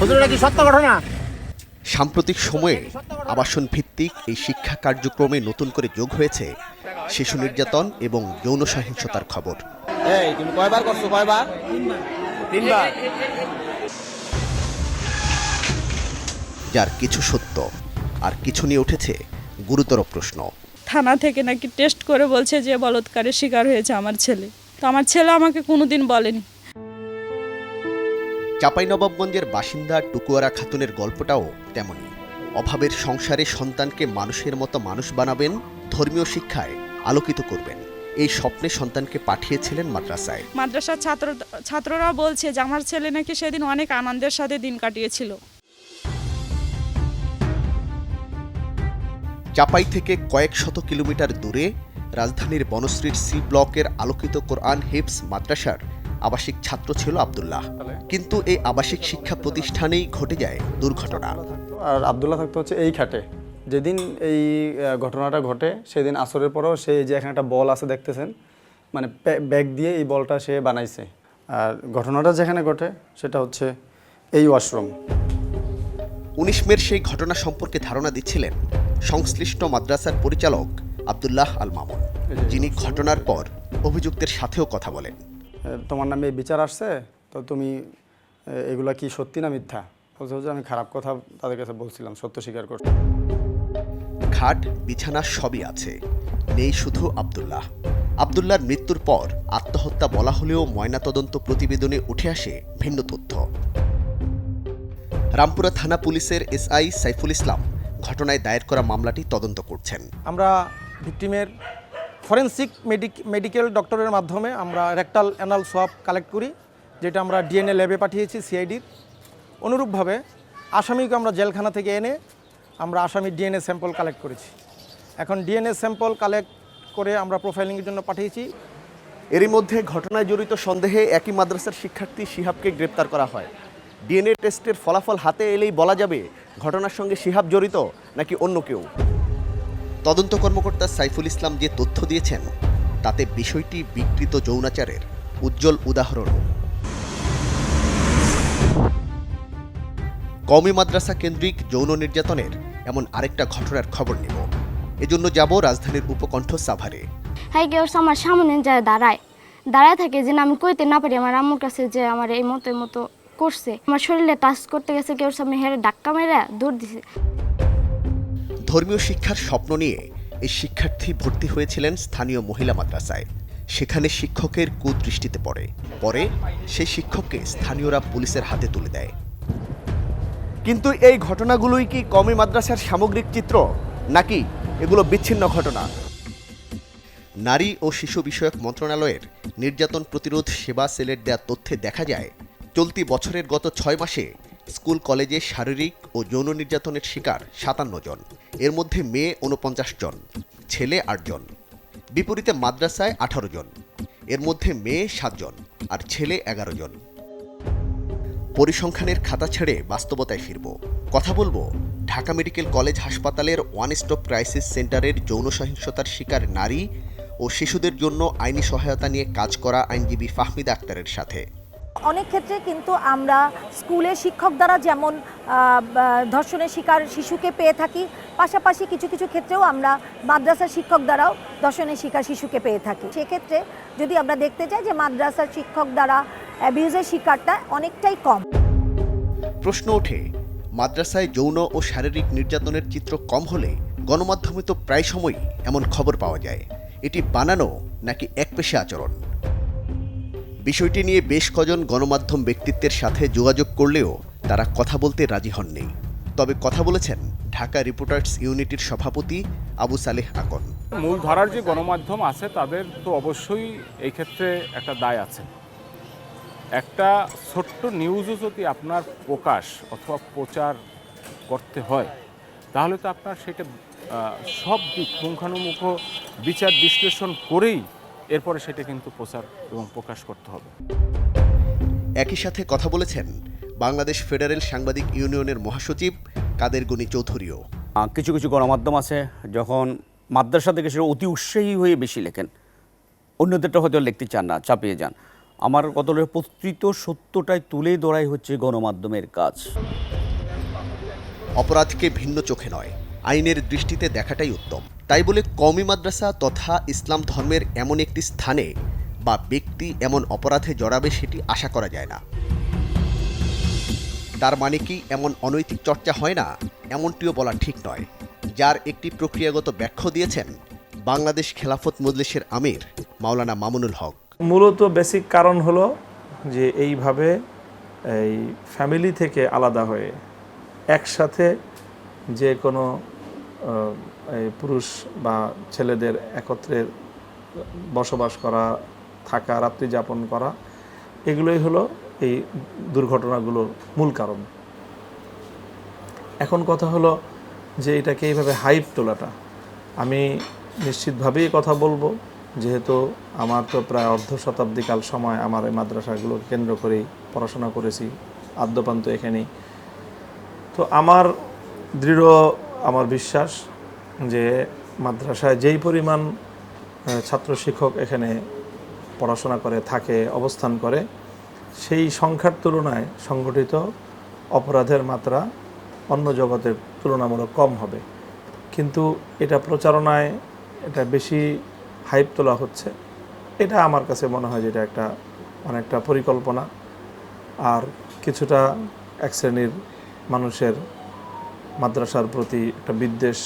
হুজুর, এটা কি সত্য ঘটনা? সাম্প্রতিক সময়ে আবাসন ভিত্তিক এই শিক্ষা কার্যক্রমে নতুন করে যোগ হয়েছে শিশু নির্যাতন এবং যৌন সহিংসতার খবর। এই তুমি কয়বার করছো? কয়বার? তিনবার। যার কিছু সত্য আর কিছু নিয়ে উঠেছে গুরুতর প্রশ্ন। থানা থেকে নাকি টেস্ট করে বলছে যে বলাৎকারের শিকার হয়েছে আমার ছেলে। তো আমার ছেলে আমাকে কোনোদিন বলেনি। চাঁপাইনবাবগঞ্জের বাসিন্দা টুকুয়ারা খাতুনের গল্পটাও তেমনই। অভাবের সংসারে সন্তানকে মানুষের মতো মানুষ বানাবেন, ধর্মীয় শিক্ষায় আলোকিত করবেন, এই স্বপ্নে সন্তানকে পাঠিয়েছিলেন মাদ্রাসায়। মাদ্রাসার ছাত্ররা বলছে যে আমার ছেলে নাকি সেদিন অনেক আনন্দের সাথে দিন কাটিয়েছিল। চাপাই থেকে কয়েক শত কিলোমিটার দূরে রাজধানীর বনশ্রীর সি ব্লকের আলোকিত কোরআন হিফজ মাদ্রাসার আবাসিক ছাত্র ছিল আব্দুল্লাহ। কিন্তু এই আবাসিক শিক্ষা প্রতিষ্ঠানেই ঘটে যায় দুর্ঘটনা। আর আব্দুল্লাহ থাকতো হচ্ছে এই খাটে। যেদিন এই ঘটনাটা ঘটে সেদিন আসরের পরেও সে যে এখানে একটা বল আছে দেখতেছেন, মানে ব্যাগ দিয়ে এই বলটা সে বানাইছে। আর ঘটনাটা যেখানে ঘটে সেটা হচ্ছে এই ওয়াশরুম। 19 মের সেই ঘটনা সম্পর্কে ধারণা দিচ্ছিলেন সংশ্লিষ্ট মাদ্রাসার পরিচালক আব্দুল্লাহ আল মামুন, যিনি ঘটনার পর অভিযুক্তের সাথেও কথা বলেন। তোমার নামে বিচার আসছে, তো তুমি এগুলা কি সত্যি না মিথ্যা? বলছে যে আমি খারাপ কথা তাদের কাছে বলছিলাম, সত্য স্বীকার করছি। খাট বিছানা সবই আছে, নেই শুধু আব্দুল্লাহ। আব্দুল্লাহর মৃত্যুর পর আত্মহত্যা বলা হলেও ময়নাতদন্ত প্রতিবেদনে উঠে আসে ভিন্ন তথ্য। রামপুরা থানা পুলিশের এসআই সাইফুল ইসলাম ঘটনায় দায়ের করা মামলাটি তদন্ত করছেন। আমরা ভিকটিমের ফরেনসিক মেডিকেল ডক্টরের মাধ্যমে আমরা রেকটাল অ্যানাল সোয়াব কালেক্ট করি, যেটা আমরা ডিএনএ ল্যাবে পাঠিয়েছি সিআইডির। অনুরূপভাবে আসামিকে আমরা জেলখানা থেকে এনে আমরা আসামির ডিএনএ স্যাম্পল কালেক্ট করেছি। এখন ডিএনএ স্যাম্পল কালেক্ট করে আমরা প্রোফাইলিংয়ের জন্য পাঠিয়েছি। এরই মধ্যে ঘটনায় জড়িত সন্দেহে একই মাদ্রাসার শিক্ষার্থী শিহাবকে গ্রেপ্তার করা হয়। ডিএনএ টেস্টের ফলাফল হাতে এলেই বলা যাবে ঘটনার সঙ্গে শিহাব জড়িত নাকি অন্য কেউ। তদন্ত কর্মকর্তা সাইফুল ইসলাম যে তথ্য দিয়েছেন তাতে বিষয়টি বিকৃত যৌনাচারের উজ্জ্বল উদাহরণ। কওমি মাদ্রাসা কেন্দ্রিক যৌন নির্যাতনের এমন আরেকটা ঘটনার খবর নেব। এজন্য যাব রাজধানীর উপকণ্ঠ সাভারে। হ্যাঁ, কেউ আমার সামনে যায় দাঁড়ায় থাকে যে আমি কইতে না পারি আমার আম্মুর কাছে যে আমার এই মতো করছে। আমার শরীরে টাচ করতে গেছে, কেউ সামনে হেরে ধাক্কা মেরে দৌড় দিছে। ধর্মীয় শিক্ষার স্বপ্ন নিয়ে এই শিক্ষার্থী ভর্তি হয়েছিলেন স্থানীয় মহিলা মাদ্রাসায়। সেখানে শিক্ষকের কুদৃষ্টিতে পরে সেই শিক্ষককে স্থানীয়রা পুলিশের হাতে তুলে দেয়। কিন্তু এই ঘটনাগুলোই কি কওমি মাদ্রাসার সামগ্রিক চিত্র, নাকি এগুলো বিচ্ছিন্ন ঘটনা? নারী ও শিশু বিষয়ক মন্ত্রণালয়ের নির্যাতন প্রতিরোধ সেবা সেলের দেয়া তথ্যে দেখা যায় চলতি বছরের গত 6 মাসে স্কুল কলেজে শারীরিক ও যৌন নির্যাতনের শিকার 57 জন। এর মধ্যে মেয়ে 49 জন, ছেলে 8 জন। বিপরীতে মাদ্রাসায় 18 জন, এর মধ্যে মেয়ে 7 জন আর ছেলে 11 জন। পরিসংখ্যানের খাতা ছেড়ে বাস্তবতায় ফিরব। কথা বলবো ঢাকা মেডিকেল কলেজ হাসপাতালের ওয়ান স্টপ ক্রাইসিস সেন্টারের যৌন সহিংসতার শিকার নারী ও শিশুদের জন্য আইনি সহায়তা নিয়ে কাজ করা আইনজীবী ফাহমিদা আক্তারের সাথে। অনেক ক্ষেত্রে কিন্তু আমরা স্কুলের শিক্ষক দ্বারা যেমন ধর্ষণের শিকার শিশুকে পেয়ে থাকি, পাশাপাশি কিছু কিছু ক্ষেত্রেও আমরা মাদ্রাসার শিক্ষক দ্বারাও ধর্ষণের শিকার শিশুকে পেয়ে থাকি। সেক্ষেত্রে যদি আমরা দেখতে চাই যে মাদ্রাসার শিক্ষক দ্বারা অ্যাবিউজের শিকারটা অনেকটাই কম। প্রশ্ন ওঠে, মাদ্রাসায় যৌন ও শারীরিক নির্যাতনের চিত্র কম হলে গণমাধ্যমে তো প্রায় সময়ই এমন খবর পাওয়া যায়। এটি বানানো নাকি একপেশে আচরণ? বিষয়টি নিয়ে বেশ কজন গণমাধ্যম ব্যক্তিত্বের সাথে যোগাযোগ করলেও তারা কথা বলতে রাজি হননি। তবে কথা বলেছেন ঢাকা রিপোর্টার্স ইউনিটির সভাপতি আবু সালেহ আকন। মূল ধারার যে গণমাধ্যম আছে তাদের তো অবশ্যই এই ক্ষেত্রে একটা দায় আছে। একটা ছোট্ট নিউজও যদি আপনার প্রকাশ অথবা প্রচার করতে হয় তাহলে তো আপনার সেটা সব দিক পুঙ্খানুপুঙ্খ বিচার বিশ্লেষণ করেই এরপরে সেটা কিন্তু প্রচার এবং প্রকাশ করতে হবে। একই সাথে কথা বলেছেন বাংলাদেশ ফেডারেল সাংবাদিক ইউনিয়নের মহাসচিব কাদের গনি চৌধুরীও। কিছু কিছু গণমাধ্যম আছে যখন মাদ্রাসা থেকে সেটা অতি উৎসাহী হয়ে বেশি লেখেন, অন্যদেরটা হয়তো লিখতে চান না, চাপিয়ে যান। আমার কথা হলো প্রকৃত সত্যটাই তুলে ধরাই হচ্ছে গণমাধ্যমের কাজ। অপরাধকে ভিন্ন চোখে নয়, আইনের দৃষ্টিতে দেখাটাই উত্তম। তাই বলে কওমি মাদ্রাসা তথা ইসলাম ধর্মের এমন একটি স্থানে বা ব্যক্তি এমন অপরাধে জড়াবে সেটি আশা করা যায় না। তার মানে কি এমন অনৈতিক চর্চা হয় না? এমনটিও বলা ঠিক নয়, যার একটি প্রক্রিয়াগত ব্যাখ্যা দিয়েছেন বাংলাদেশ খেলাফত মজলিসের আমির মাওলানা মামুনুল হক। মূলত বেসিক কারণ হলো যে এইভাবে এই ফ্যামিলি থেকে আলাদা হয়ে একসাথে যে কোনো এই পুরুষ বা ছেলেদের একত্রে বসবাস করা, থাকা, রাত্রি যাপন করা, এগুলোই হলো এই দুর্ঘটনাগুলোর মূল কারণ। এখন কথা হলো যে এটাকে এইভাবে হাইপ তোলাটা, আমি নিশ্চিতভাবেই কথা বলবো, যেহেতু আমার তো প্রায় অর্ধ শতাব্দীকাল সময় আমার এই মাদ্রাসাগুলোকে কেন্দ্র করেই পড়াশোনা করেছি, আদ্যপান্ত এখানেই। তো আমার দৃঢ় আমার বিশ্বাস যে মাদ্রাসায় যেই পরিমাণ ছাত্র শিক্ষক এখানে পড়াশোনা করে থাকে, অবস্থান করে, সেই সংখ্যার তুলনায় সংগঠিত অপরাধের মাত্রা অন্য জগতের তুলনামূলক কম হবে। কিন্তু এটা প্রচারণায় এটা বেশি হাইপ তোলা হচ্ছে, এটা আমার কাছে মনে হয় যে এটা একটা অনেকটা পরিকল্পনা, আর কিছুটা এক শ্রেণীর মানুষের মাদ্রাসার প্রতি একটা বিদ্বেষ